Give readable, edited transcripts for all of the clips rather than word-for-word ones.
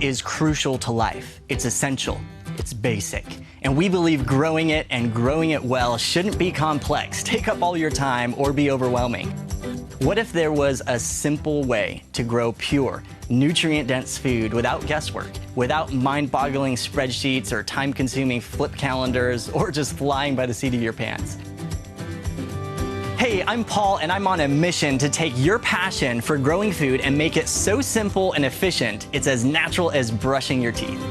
is crucial to life. It's essential. It's basic. And we believe growing it and growing it well shouldn't be complex, take up all your time, or be overwhelming. What if there was a simple way to grow pure, nutrient-dense food without guesswork, without mind-boggling spreadsheets or time-consuming flip calendars, or just flying by the seat of your pants? Hey, I'm Paul, and I'm on a mission to take your passion for growing food and make it so simple and efficient, it's as natural as brushing your teeth.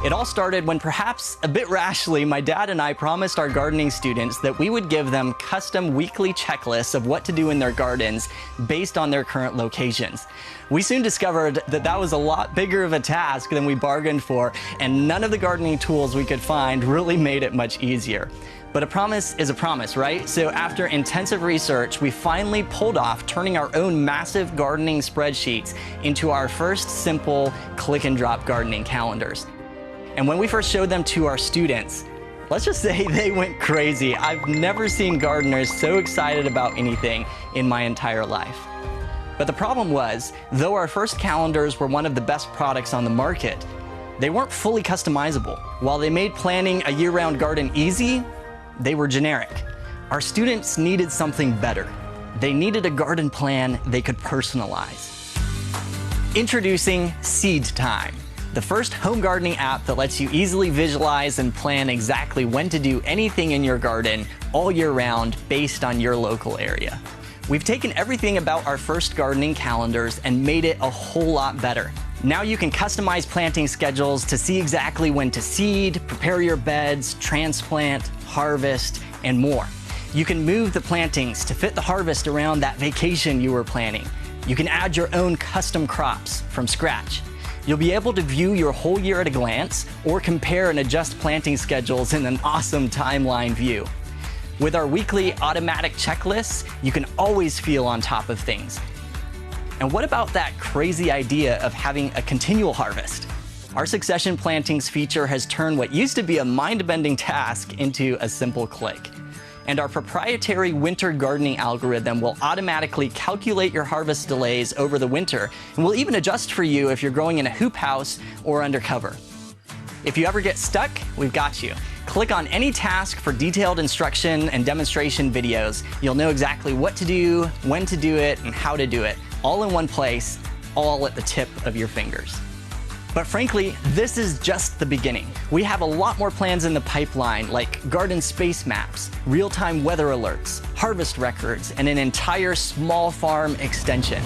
It all started when, perhaps a bit rashly, my dad and I promised our gardening students that we would give them custom weekly checklists of what to do in their gardens based on their current locations. We soon discovered that that was a lot bigger of a task than we bargained for, and none of the gardening tools we could find really made it much easier. But a promise is a promise, right? So after intensive research, we finally pulled off turning our own massive gardening spreadsheets into our first simple click and drop gardening calendars. And when we first showed them to our students, let's just say they went crazy. I've never seen gardeners so excited about anything in my entire life. But the problem was, though our first calendars were one of the best products on the market, they weren't fully customizable. While they made planning a year-round garden easy, they were generic. Our students needed something better. They needed a garden plan they could personalize. Introducing SEEDTIME, the first home gardening app that lets you easily visualize and plan exactly when to do anything in your garden all year round based on your local area. We've taken everything about our first gardening calendars and made it a whole lot better. Now you can customize planting schedules to see exactly when to seed, prepare your beds, transplant, harvest, and more. You can move the plantings to fit the harvest around that vacation you were planning. You can add your own custom crops from scratch. You'll be able to view your whole year at a glance or compare and adjust planting schedules in an awesome timeline view. With our weekly automatic checklists, you can always feel on top of things. And what about that crazy idea of having a continual harvest? Our succession plantings feature has turned what used to be a mind-bending task into a simple click. And our proprietary winter gardening algorithm will automatically calculate your harvest delays over the winter, and will even adjust for you if you're growing in a hoop house or undercover. If you ever get stuck, we've got you. Click on any task for detailed instruction and demonstration videos. You'll know exactly what to do, when to do it, and how to do it, all in one place, all at the tip of your fingers. But frankly, this is just the beginning. We have a lot more plans in the pipeline, like garden space maps, real-time weather alerts, harvest records, and an entire small farm extension.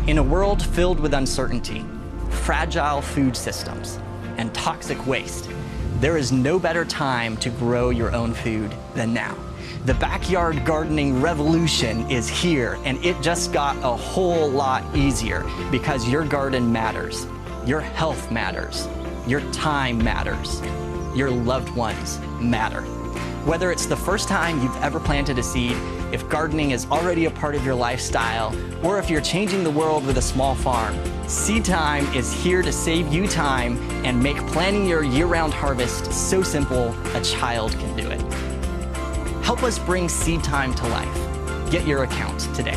In a world filled with uncertainty, fragile food systems, and toxic waste, there is no better time to grow your own food than now. The backyard gardening revolution is here, and it just got a whole lot easier because your garden matters, your health matters, your time matters, your loved ones matter. Whether it's the first time you've ever planted a seed, if gardening is already a part of your lifestyle, or if you're changing the world with a small farm, SEEDTIME is here to save you time and make planning your year-round harvest so simple a child can do it. Help us bring SEEDTIME to life. Get your account today.